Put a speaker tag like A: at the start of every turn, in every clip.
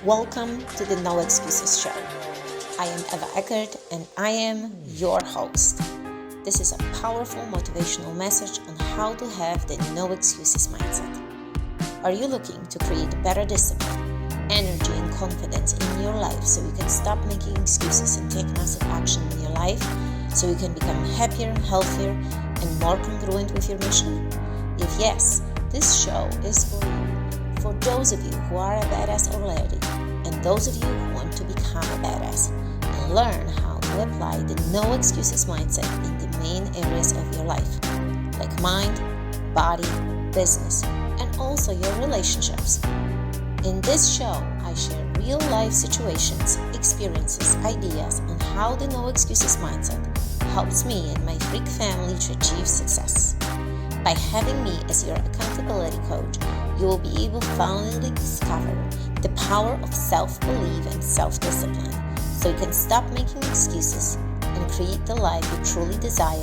A: Welcome to the No Excuses Show. I am Ewa Eckert and I am your host. This is a powerful motivational message on how to have the no excuses mindset. Are you looking to create better discipline, energy and confidence in your life so you can stop making excuses and take massive action in your life so you can become happier, healthier and more congruent with your mission? If yes, this show is for you. For those of you who are a badass already, and those of you who want to become a badass and learn how to apply the no excuses mindset in the main areas of your life, like mind, body, business, and also your relationships. In this show, I share real life situations, experiences, ideas on how the no excuses mindset helps me and my freak family to achieve success. By having me as your accountability coach, you will be able to finally discover the power of self-belief and self-discipline so you can stop making excuses and create the life you truly desire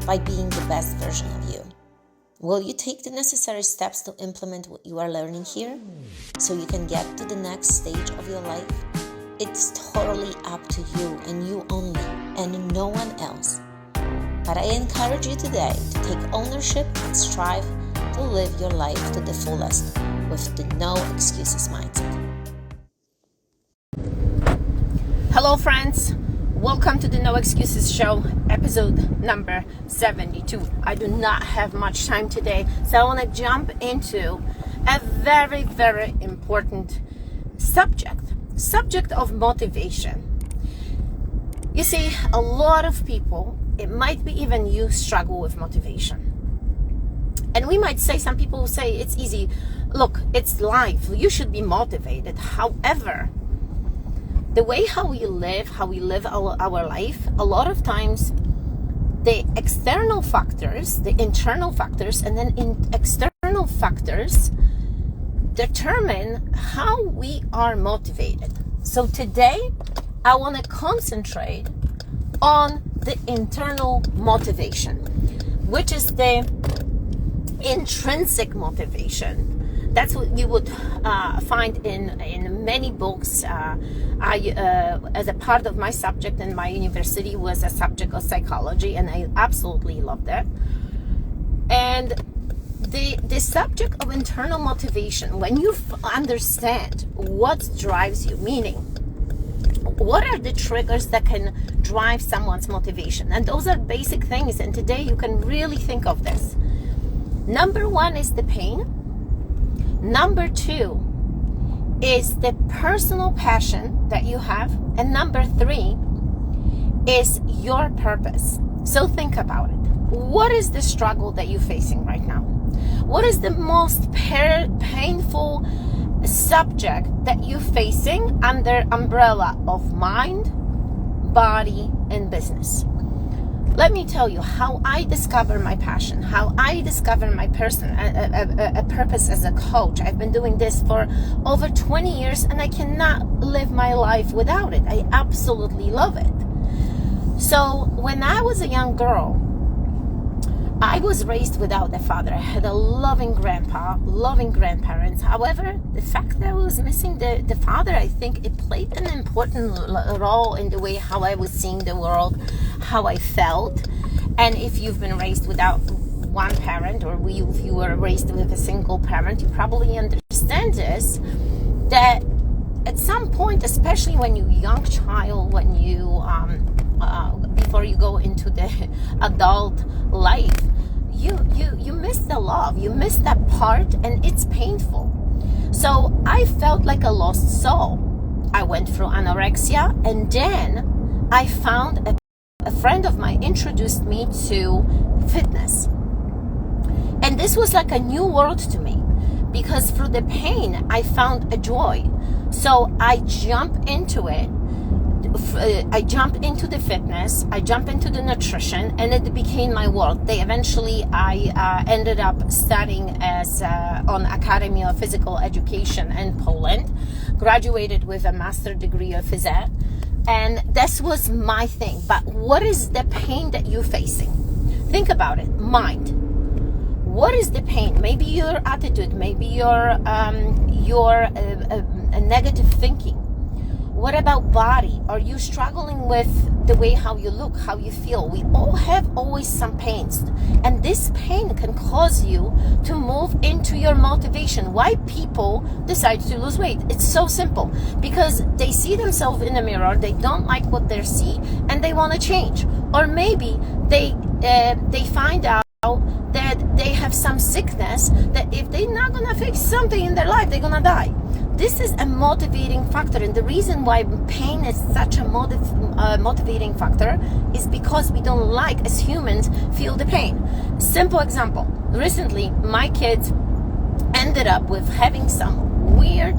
A: by being the best version of you. Will you take the necessary steps to implement what you are learning here so you can get to the next stage of your life? It's totally up to you and you only, and no one else. But I encourage you today to take ownership and strive to live your life to the fullest with the no excuses mindset.
B: Hello friends, welcome to the No Excuses Show, episode number 72. I do not have much time today, so I want to jump into a very, very important subject of motivation. You see, a lot of people, it might be even you, struggle with motivation. And we might say, some people will say it's easy. Look, it's life. You should be motivated. However, the way how we live our life, a lot of times the external factors, the internal factors, and then external factors determine how we are motivated. So today, I want to concentrate on the internal motivation, which is the intrinsic motivation. That's what you would find in many books. As a part of my subject in my university was a subject of psychology, and I absolutely loved it. And the subject of internal motivation, when you understand what drives you, meaning what are the triggers that can drive someone's motivation, and those are basic things, and today you can really think of this. Number one is the pain. Number two is the personal passion that you have. And number three is your purpose. So think about it. What is the struggle that you're facing right now? What is the most painful subject that you're facing under umbrella of mind, body, and business? Let me tell you how I discover my passion, how I discover my a purpose as a coach. I've been doing this for over 20 years and I cannot live my life without it. I absolutely love it. So when I was a young girl, I was raised without a father. I had a loving grandpa, loving grandparents. However, the fact that I was missing the father, I think it played an important role in the way how I was seeing the world, how I felt. And if you've been raised without one parent, or if you were raised with a single parent, you probably understand this, that at some point, especially when you're a young child, when you before you go into the adult life, you miss the love, you miss that part, and it's painful. So I felt like a lost soul. I went through anorexia, and then I found a friend of mine introduced me to fitness, and this was like a new world to me, because through the pain I found a joy. So I jumped into it. I jumped into the fitness, I jumped into the nutrition, and it became my world. I ended up studying on Academy of Physical Education in Poland, graduated with a master's degree of phys ed, and this was my thing. But what is the pain that you're facing? Think about it. Mind. What is the pain? Maybe your attitude, maybe your negative thinking? What about body? Are you struggling with the way how you look, how you feel? We all have always some pains, and this pain can cause you to move into your motivation. Why people decide to lose weight? It's so simple, because they see themselves in the mirror, they don't like what they see, and they want to change. Or maybe they find out that they have some sickness that if they're not gonna fix something in their life, they're gonna die. This is a motivating factor, and the reason why pain is such a motivating factor is because we don't like, as humans, feel the pain. Simple example. Recently, my kids ended up with having some weird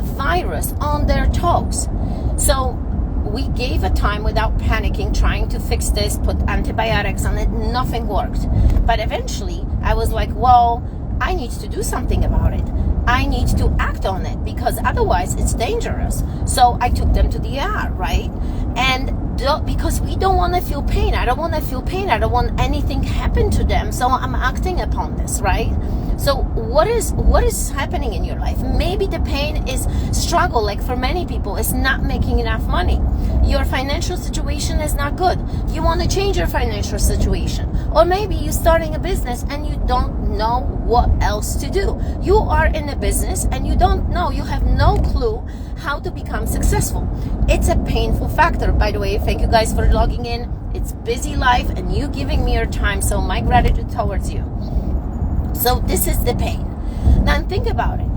B: virus on their toes. So we gave a time without panicking, trying to fix this, put antibiotics on it, nothing worked. But eventually, I was like, well, I need to do something about it. I need to act on it, because otherwise it's dangerous. So I took them to the ER, right? And because we don't want to feel pain. I don't want to feel pain. I don't want anything happen to them. So I'm acting upon this, right? So what is happening in your life? Maybe the pain is struggle, like for many people, it's not making enough money. Your financial situation is not good. You want to change your financial situation. Or maybe you're starting a business and you don't know what else to do. You are in a business and you don't know, you have no clue how to become successful. It's a painful factor. By the way, thank you guys for logging in. It's busy life and you giving me your time, so my gratitude towards you. So this is the pain. Now think about it.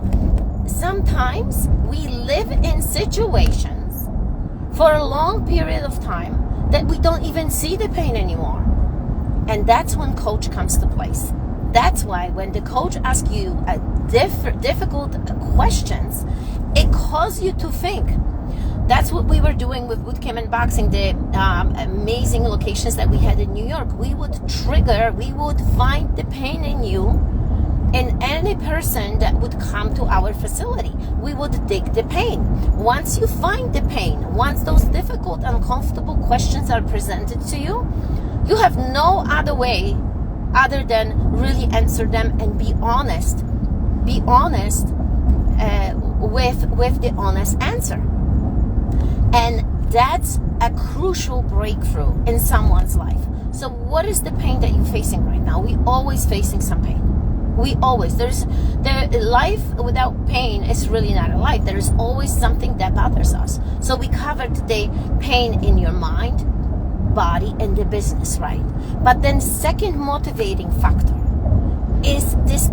B: Sometimes we live in situations for a long period of time that we don't even see the pain anymore. And that's when coach comes to place. That's why when the coach asks you difficult questions, it calls you to think. That's what we were doing with bootcamp and boxing, the amazing locations that we had in New York. We would find the pain in you, in any person that would come to our facility. We would dig the pain. Once you find the pain, once those difficult, uncomfortable questions are presented to you, you have no other way other than really answer them and be honest. Be honest with the honest answer. And that's a crucial breakthrough in someone's life. So what is the pain that you're facing right now? We always facing some pain. We always. Life without pain is really not a life. There is always something that bothers us. So we covered today pain in your mind, body, and the business, right? But then second motivating factor is this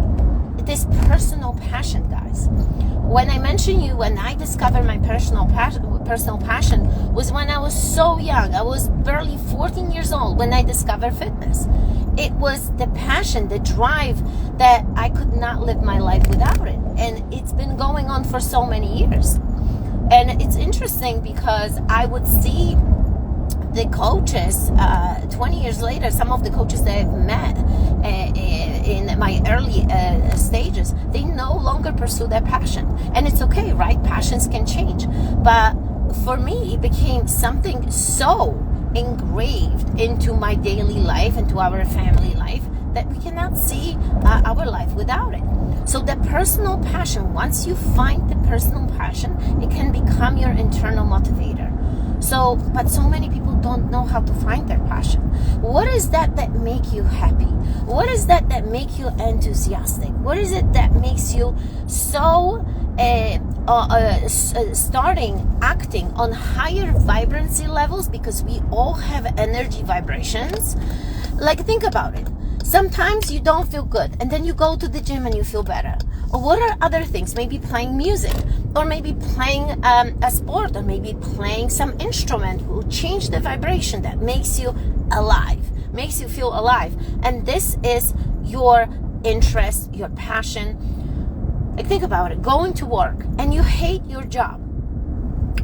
B: personal passion, guys. When I mentioned you, when I discovered my personal passion was when I was so young. I was barely 14 years old when I discovered fitness. It was the passion, the drive that I could not live my life without it. And it's been going on for so many years. And it's interesting because I would see the coaches 20 years later, some of the coaches that I've met in my early stages, they no longer pursue their passion. And it's okay, right? Passions can change. But for me, it became something so engraved into my daily life, into our family life, that we cannot see our life without it. So the personal passion, once you find the personal passion, it can become your internal motivator. So, but so many people don't know how to find their passion. What is that make you happy? What is that make you enthusiastic? What is it that makes you so starting acting on higher vibrancy levels? Because we all have energy vibrations. Like, think about it. Sometimes you don't feel good, and then you go to the gym and you feel better. Or what are other things? Maybe playing music, or maybe playing a sport, or maybe playing some instrument will change the vibration that makes you alive, makes you feel alive. And this is your interest, your passion. Like, think about it. Going to work and you hate your job,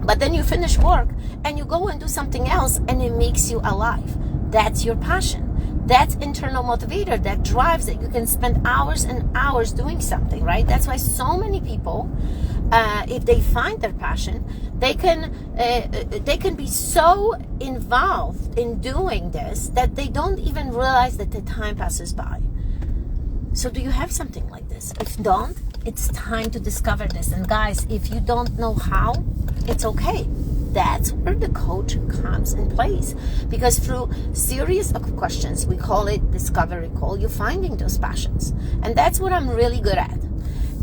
B: but then you finish work and you go and do something else and it makes you alive. That's your passion. That's internal motivator that drives that you can spend hours and hours doing something, right? That's why so many people, if they find their passion, they can be so involved in doing this that they don't even realize that the time passes by. So do you have something like this? it's time to discover this. And guys, if you don't know how, it's okay. That's where the coach comes in place, because through series of questions, we call it discovery call, you're finding those passions. And that's what I'm really good at.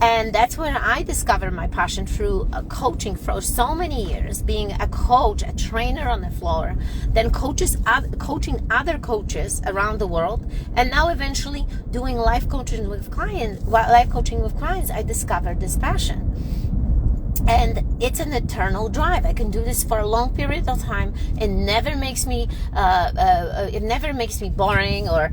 B: And that's when I discovered my passion through coaching for so many years, being a coach, a trainer on the floor, then coaching other coaches around the world, and now eventually doing life coaching with clients. I discovered this passion. And it's an eternal drive. I can do this for a long period of time. It never makes me boring or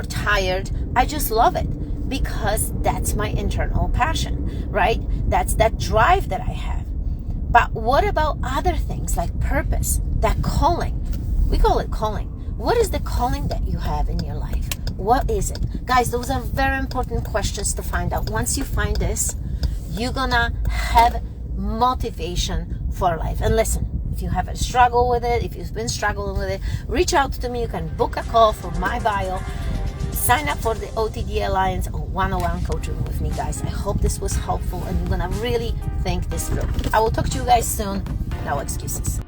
B: tired. I just love it, because that's my internal passion, right? That's that drive that I have. But what about other things like purpose, that calling? We call it calling. What is the calling that you have in your life? What is it? Guys, those are very important questions to find out. Once you find this, you're gonna have motivation for life. And listen, if you have a struggle with it, if you've been struggling with it, reach out to me. You can book a call from my bio. Sign up for the OTD Alliance or one-on-one coaching with me, guys. I hope this was helpful and you're gonna really think this through. I will talk to you guys soon. No excuses.